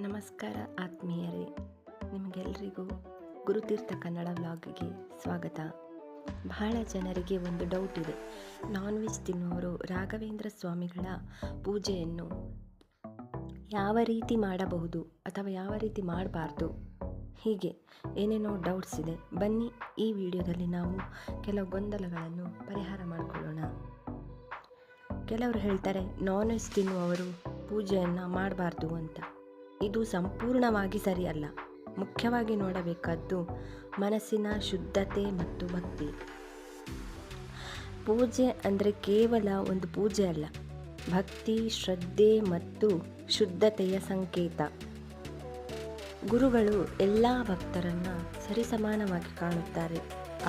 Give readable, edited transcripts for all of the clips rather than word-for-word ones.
ನಮಸ್ಕಾರ ಆತ್ಮೀಯರೇ, ನಿಮಗೆಲ್ಲರಿಗೂ ಗುರುತೀರ್ಥ ಕನ್ನಡ ವ್ಲಾಗ್ಗೆ ಸ್ವಾಗತ. ಬಹಳ ಜನರಿಗೆ ಒಂದು ಡೌಟ್ ಇದೆ. ನಾನ್ ವೆಜ್ ತಿನ್ನುವವರು ರಾಘವೇಂದ್ರ ಸ್ವಾಮಿಗಳ ಪೂಜೆಯನ್ನು ಯಾವ ರೀತಿ ಮಾಡಬಹುದು ಅಥವಾ ಯಾವ ರೀತಿ ಮಾಡಬಾರ್ದು, ಹೀಗೆ ಏನೇನೋ ಡೌಟ್ಸ್ ಇದೆ. ಬನ್ನಿ ಈ ವಿಡಿಯೋದಲ್ಲಿ ನಾವು ಕೆಲವು ಗೊಂದಲಗಳನ್ನು ಪರಿಹಾರ ಮಾಡಿಕೊಳ್ಳೋಣ. ಕೆಲವರು ಹೇಳ್ತಾರೆ ನಾನ್ ವೆಜ್ ತಿನ್ನುವವರು ಪೂಜೆಯನ್ನು ಮಾಡಬಾರ್ದು ಅಂತ. ಇದು ಸಂಪೂರ್ಣವಾಗಿ ಸರಿಯಲ್ಲ. ಮುಖ್ಯವಾಗಿ ನೋಡಬೇಕಾದ್ದು ಮನಸ್ಸಿನ ಶುದ್ಧತೆ ಮತ್ತು ಭಕ್ತಿ. ಪೂಜೆ ಅಂದರೆ ಕೇವಲ ಒಂದು ಪೂಜೆ ಅಲ್ಲ, ಭಕ್ತಿ, ಶ್ರದ್ಧೆ ಮತ್ತು ಶುದ್ಧತೆಯ ಸಂಕೇತ. ಗುರುಗಳು ಎಲ್ಲ ಭಕ್ತರನ್ನು ಸರಿಸಮಾನವಾಗಿ ಕಾಣುತ್ತಾರೆ.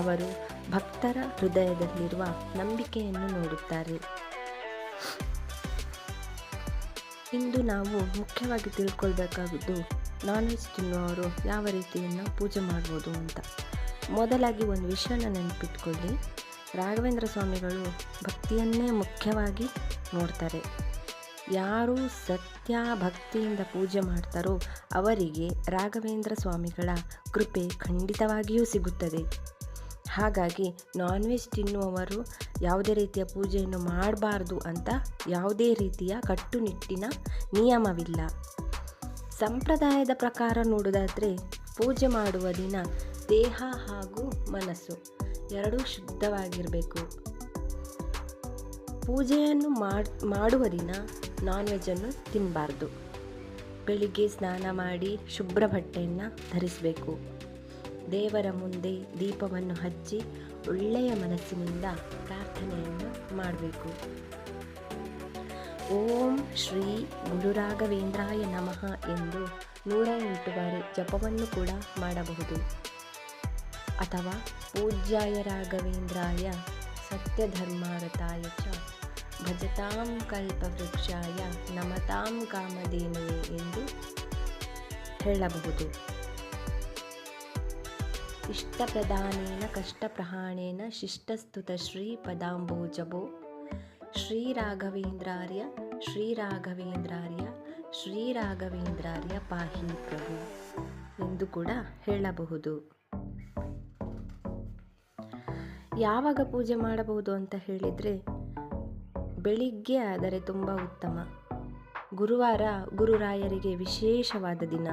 ಅವರು ಭಕ್ತರ ಹೃದಯದಲ್ಲಿರುವ ನಂಬಿಕೆಯನ್ನು ನೋಡುತ್ತಾರೆ. ಇಂದು ನಾವು ಮುಖ್ಯವಾಗಿ ತಿಳ್ಕೊಳ್ಬೇಕಾದ್ದು ನಾನ್ ವೆಜ್ ತಿನ್ನುವವರು ಯಾವ ರೀತಿಯನ್ನು ಪೂಜೆ ಮಾಡ್ಬೋದು ಅಂತ. ಮೊದಲಾಗಿ ಒಂದು ವಿಷಯನ ನೆನಪಿಟ್ಕೊಳ್ಳಿ. ರಾಘವೇಂದ್ರ ಸ್ವಾಮಿಗಳು ಭಕ್ತಿಯನ್ನೇ ಮುಖ್ಯವಾಗಿ ನೋಡ್ತಾರೆ. ಯಾರು ಸತ್ಯ ಭಕ್ತಿಯಿಂದ ಪೂಜೆ ಮಾಡ್ತಾರೋ ಅವರಿಗೆ ರಾಘವೇಂದ್ರ ಸ್ವಾಮಿಗಳ ಕೃಪೆ ಖಂಡಿತವಾಗಿಯೂ ಸಿಗುತ್ತದೆ. ಹಾಗಾಗಿ ನಾನ್ ವೆಜ್ ತಿನ್ನುವವರು ಯಾವುದೇ ರೀತಿಯ ಪೂಜೆಯನ್ನು ಮಾಡಬಾರ್ದು ಅಂತ ಯಾವುದೇ ರೀತಿಯ ಕಟ್ಟುನಿಟ್ಟಿನ ನಿಯಮವಿಲ್ಲ. ಸಂಪ್ರದಾಯದ ಪ್ರಕಾರ ನೋಡೋದಾದರೆ ಪೂಜೆ ಮಾಡುವ ದಿನ ದೇಹ ಹಾಗೂ ಮನಸ್ಸು ಎರಡೂ ಶುದ್ಧವಾಗಿರಬೇಕು. ಪೂಜೆಯನ್ನು ಮಾಡುವ ದಿನ ನಾನ್ ವೆಜ್ಜನ್ನು ತಿನ್ನಬಾರ್ದು. ಬೆಳಿಗ್ಗೆ ಸ್ನಾನ ಮಾಡಿ ಶುಭ್ರ ಬಟ್ಟೆಯನ್ನು ಧರಿಸಬೇಕು. ದೇವರ ಮುಂದೆ ದೀಪವನ್ನು ಹಚ್ಚಿ ಒಳ್ಳೆಯ ಮನಸ್ಸಿನಿಂದ ಪ್ರಾರ್ಥನೆಯನ್ನು ಮಾಡಬೇಕು. ಓಂ ಶ್ರೀ ಗುರು ರಾಘವೇಂದ್ರಾಯ ನಮಃ ಎಂದು 108 ಬಾರಿ ಜಪವನ್ನು ಕೂಡ ಮಾಡಬಹುದು. ಅಥವಾ ಪೂಜ್ಯಾಯ ರಾಘವೇಂದ್ರಾಯ ಸತ್ಯಧರ್ಮಾರತಾಯ ಚ ಭಜತಾಂ ಕಲ್ಪವೃಕ್ಷಾಯ ನಮತಾಂ ಕಾಮಧೇನುವೆ ಎಂದು ಹೇಳಬಹುದು. ಇಷ್ಟಪ್ರದಾನೇನ ಕಷ್ಟಪ್ರಹಾಣೇನ ಶಿಷ್ಟಸ್ತುತ ಶ್ರೀ ಪದಾಂಬೋಜಭೋ ಶ್ರೀರಾಘವೇಂದ್ರಾರ್ಯ ಶ್ರೀರಾಘವೇಂದ್ರಾರ್ಯ ಶ್ರೀರಾಘವೇಂದ್ರಾರ್ಯ ಪಾಹಿ ಪ್ರಭು ಎಂದು ಕೂಡ ಹೇಳಬಹುದು. ಯಾವಾಗ ಪೂಜೆ ಮಾಡಬಹುದು ಅಂತ ಹೇಳಿದರೆ ಬೆಳಿಗ್ಗೆ ಆದರೆ ತುಂಬ ಉತ್ತಮ. ಗುರುವಾರ ಗುರುರಾಯರಿಗೆ ವಿಶೇಷವಾದ ದಿನ.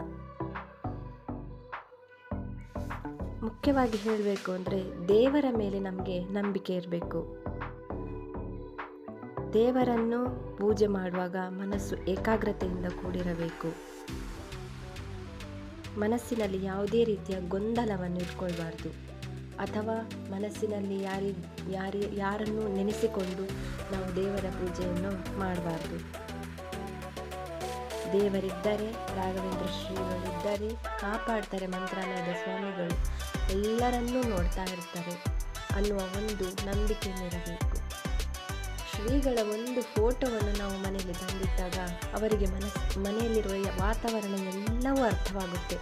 ಮುಖ್ಯವಾಗಿ ಹೇಳಬೇಕು ಅಂದರೆ ದೇವರ ಮೇಲೆ ನಮಗೆ ನಂಬಿಕೆ ಇರಬೇಕು. ದೇವರನ್ನು ಪೂಜೆ ಮಾಡುವಾಗ ಮನಸ್ಸು ಏಕಾಗ್ರತೆಯಿಂದ ಕೂಡಿರಬೇಕು. ಮನಸ್ಸಿನಲ್ಲಿ ಯಾವುದೇ ರೀತಿಯ ಗೊಂದಲವನ್ನು ಇಟ್ಕೊಳ್ಬಾರ್ದು. ಅಥವಾ ಮನಸ್ಸಿನಲ್ಲಿ ಯಾರನ್ನು ನೆನೆಸಿಕೊಂಡು ನಾವು ದೇವರ ಪೂಜೆಯನ್ನು ಮಾಡಬಾರ್ದು. ದೇವರಿದ್ದರೆ, ರಾಘವೇಂದ್ರ ಶ್ರೀಗಳಿದ್ದರೆ, ಕಾಪಾಡ್ತಾರೆ ಮಂತ್ರಾಲಯದ ಸ್ವಾಮಿಗಳು, ಎಲ್ಲರನ್ನೂ ನೋಡ್ತಾ ಇರ್ತಾರೆ ಅನ್ನುವ ಒಂದು ನಂಬಿಕೆಯನ್ನಿರಬೇಕು. ಶ್ರೀಗಳ ಒಂದು ಫೋಟೋವನ್ನು ನಾವು ಮನೆಯಲ್ಲಿ ತಂದಿಟ್ಟಾಗ ಅವರಿಗೆ ಮನೆಯಲ್ಲಿರುವ ವಾತಾವರಣ ಎಲ್ಲವೂ ಅರ್ಥವಾಗುತ್ತೆ.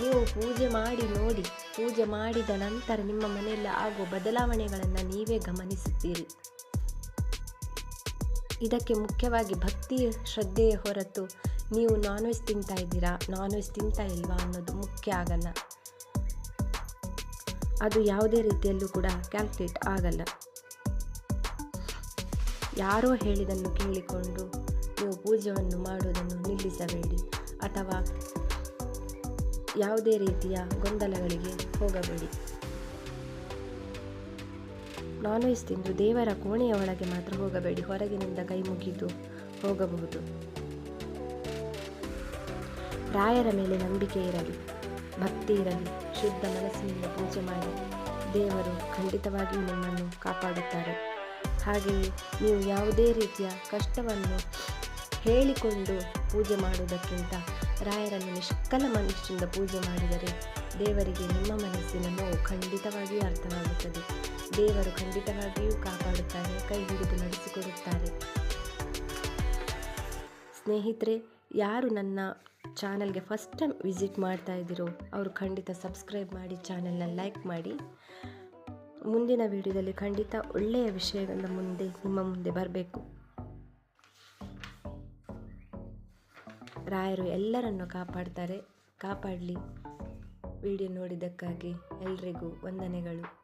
ನೀವು ಪೂಜೆ ಮಾಡಿ ನೋಡಿ, ಪೂಜೆ ಮಾಡಿದ ನಂತರ ನಿಮ್ಮ ಮನೆಯಲ್ಲಿ ಆಗುವ ಬದಲಾವಣೆಗಳನ್ನು ನೀವೇ ಗಮನಿಸುತ್ತೀರಿ. ಇದಕ್ಕೆ ಮುಖ್ಯವಾಗಿ ಭಕ್ತಿ ಶ್ರದ್ಧೆಯ ಹೊರತು ನೀವು ನಾನ್ ವೆಜ್ ತಿಂತಾ ಇದ್ದೀರಾ, ನಾನ್ ವೆಜ್ ತಿಂತಾ ಇಲ್ವಾ ಅನ್ನೋದು ಮುಖ್ಯ ಆಗಲ್ಲ. ಅದು ಯಾವುದೇ ರೀತಿಯಲ್ಲೂ ಕೂಡ ಕ್ಯಾಲ್ಕುಲೇಟ್ ಆಗಲ್ಲ. ಯಾರೋ ಹೇಳಿದನ್ನು ಕೇಳಿಕೊಂಡು ನೀವು ಪೂಜೆಯನ್ನು ಮಾಡುವುದನ್ನು ನಿಲ್ಲಿಸಬೇಡಿ. ಅಥವಾ ಯಾವುದೇ ರೀತಿಯ ಗೊಂದಲಗಳಿಗೆ ಹೋಗಬೇಡಿ. ನಾನ್ ವೆಜ್ ತಿಂದು ದೇವರ ಕೋಣೆಯ ಒಳಗೆ ಮಾತ್ರ ಹೋಗಬೇಡಿ. ಹೊರಗಿನಿಂದ ಕೈ ಮುಗಿದು ಹೋಗಬಹುದು. ರಾಯರ ಮೇಲೆ ನಂಬಿಕೆ ಇರಲಿ, ಭಕ್ತಿ ಇರಲಿ, ಶುದ್ಧ ಮನಸ್ಸಿನಿಂದ ಪೂಜೆ ಮಾಡಿ. ದೇವರು ಖಂಡಿತವಾಗಿಯೂ ನಿಮ್ಮನ್ನು ಕಾಪಾಡುತ್ತಾರೆ. ಹಾಗೆಯೇ ನೀವು ಯಾವುದೇ ರೀತಿಯ ಕಷ್ಟವನ್ನು ಹೇಳಿಕೊಂಡು ಪೂಜೆ ಮಾಡುವುದಕ್ಕಿಂತ ರಾಯರನ್ನು ನಿಷ್ಕಲ ಮನಸ್ಸಿನಿಂದ ಪೂಜೆ ಮಾಡಿದರೆ ದೇವರಿಗೆ ನಿಮ್ಮ ಮನಸ್ಸಿನ ನೋವು ಖಂಡಿತವಾಗಿಯೂ ಅರ್ಥವಾಗುತ್ತದೆ. ದೇವರು ಖಂಡಿತವಾಗಿಯೂ ಕಾಪಾಡುತ್ತಾರೆ, ಕೈ ಹಿಡಿದು ನಡೆಸಿಕೊಡುತ್ತಾರೆ. ಸ್ನೇಹಿತರೆ, ಯಾರು ನನ್ನ ಚಾನಲ್ಗೆ ಫಸ್ಟ್ ಟೈಮ್ ವಿಸಿಟ್ ಮಾಡ್ತಾ ಇದ್ದೀರೋ ಅವರು ಖಂಡಿತ ಸಬ್ಸ್ಕ್ರೈಬ್ ಮಾಡಿ, ಚಾನಲ್ನ ಲೈಕ್ ಮಾಡಿ. ಮುಂದಿನ ವಿಡಿಯೋದಲ್ಲಿ ಖಂಡಿತ ಒಳ್ಳೆಯ ವಿಷಯಗಳ ಮುಂದೆ ನಿಮ್ಮ ಮುಂದೆ ಬರಬೇಕು. ರಾಯರು ಎಲ್ಲರನ್ನು ಕಾಪಾಡ್ತಾರೆ. ಕಾಪಾಡಲಿ. ವಿಡಿಯೋ ನೋಡಿದ್ದಕ್ಕಾಗಿ ಎಲ್ರಿಗೂ ವಂದನೆಗಳು.